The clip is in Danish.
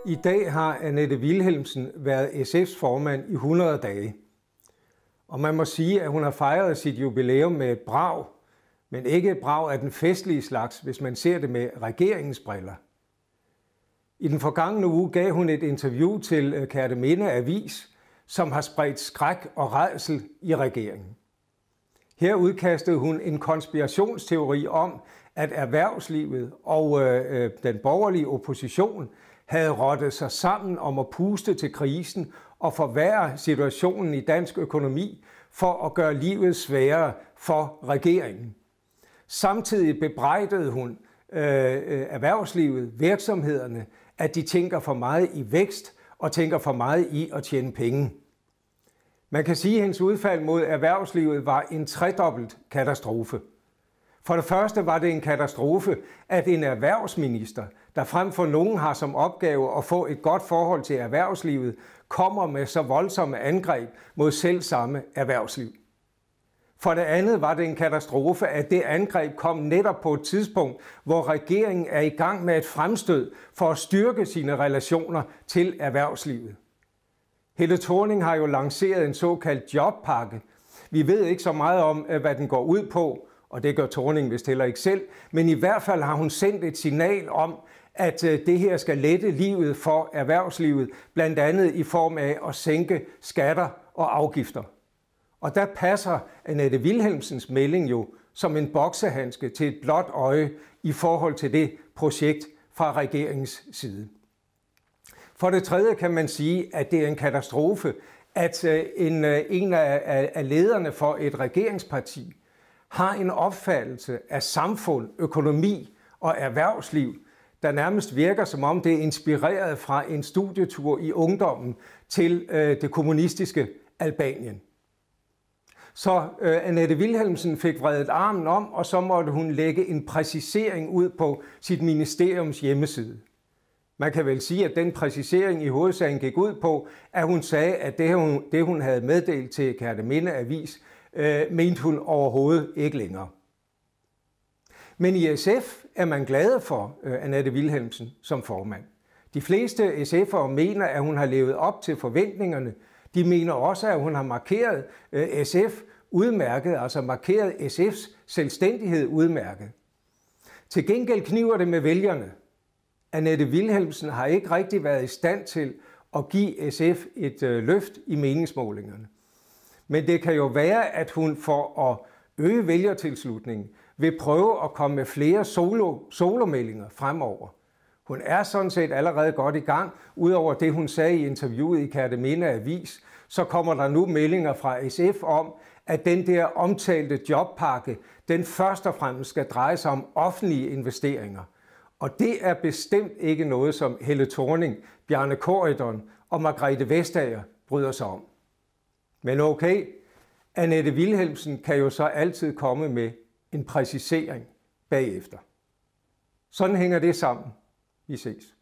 I dag har Annette Vilhelmsen været SF's formand i 100 dage. Og man må sige, at hun har fejret sit jubilæum med et brag, men ikke et brag af den festlige slags, hvis man ser det med regeringens briller. I den forgangne uge gav hun et interview til Kjerteminde Avis, som har spredt skræk og rædsel i regeringen. Her udkastede hun en konspirationsteori om, at erhvervslivet og den borgerlige opposition havde rottet sig sammen om at puste til krisen og forværre situationen i dansk økonomi for at gøre livet sværere for regeringen. Samtidig bebrejdede hun erhvervslivet, virksomhederne, at de tænker for meget i vækst og tænker for meget i at tjene penge. Man kan sige, at hendes udfald mod erhvervslivet var en tredobbelt katastrofe. For det første var det en katastrofe, at en erhvervsminister, der frem for nogen har som opgave at få et godt forhold til erhvervslivet, kommer med så voldsomme angreb mod selv samme erhvervsliv. For det andet var det en katastrofe, at det angreb kom netop på et tidspunkt, hvor regeringen er i gang med et fremstød for at styrke sine relationer til erhvervslivet. Helle Thorning har jo lanceret en såkaldt jobpakke. Vi ved ikke så meget om, hvad den går ud på, og det gør Thorning vist heller ikke selv, men i hvert fald har hun sendt et signal om, at det her skal lette livet for erhvervslivet, blandt andet i form af at sænke skatter og afgifter. Og der passer Annette Vilhelmsens melding jo som en boksehandske til et blåt øje i forhold til det projekt fra regeringens side. For det tredje kan man sige, at det er en katastrofe, at en af lederne for et regeringsparti har en opfattelse af samfund, økonomi og erhvervsliv, der nærmest virker som om det er inspireret fra en studietur i ungdommen til det kommunistiske Albanien. Så Annette Vilhelmsen fik vredet armen om, og så måtte hun lægge en præcisering ud på sit ministeriums hjemmeside. Man kan vel sige, at den præcisering i hovedsagen gik ud på, at hun sagde, at det hun havde meddelt til Kjerteminde Avis, mente hun overhovedet ikke længere. Men i SF er man glade for Annette Vilhelmsen som formand. De fleste SF'ere mener, at hun har levet op til forventningerne. De mener også, at hun har markeret SF udmærket, altså markeret SF's selvstændighed udmærket. Til gengæld kniber det med vælgerne. Annette Vilhelmsen har ikke rigtig været i stand til at give SF et løft i meningsmålingerne. Men det kan jo være, at hun for at øge vælgertilslutningen vil prøve at komme med flere solomeldinger fremover. Hun er sådan set allerede godt i gang. Udover det, hun sagde i interviewet i Kjerteminde Avis, så kommer der nu meldinger fra SF om, at den der omtalte jobpakke, den først og fremmest skal dreje sig om offentlige investeringer. Og det er bestemt ikke noget, som Helle Thorning, Bjarne Corydon og Margrethe Vestager bryder sig om. Men okay, Annette Vilhelmsen kan jo så altid komme med en præcisering bagefter. Sådan hænger det sammen. Vi ses.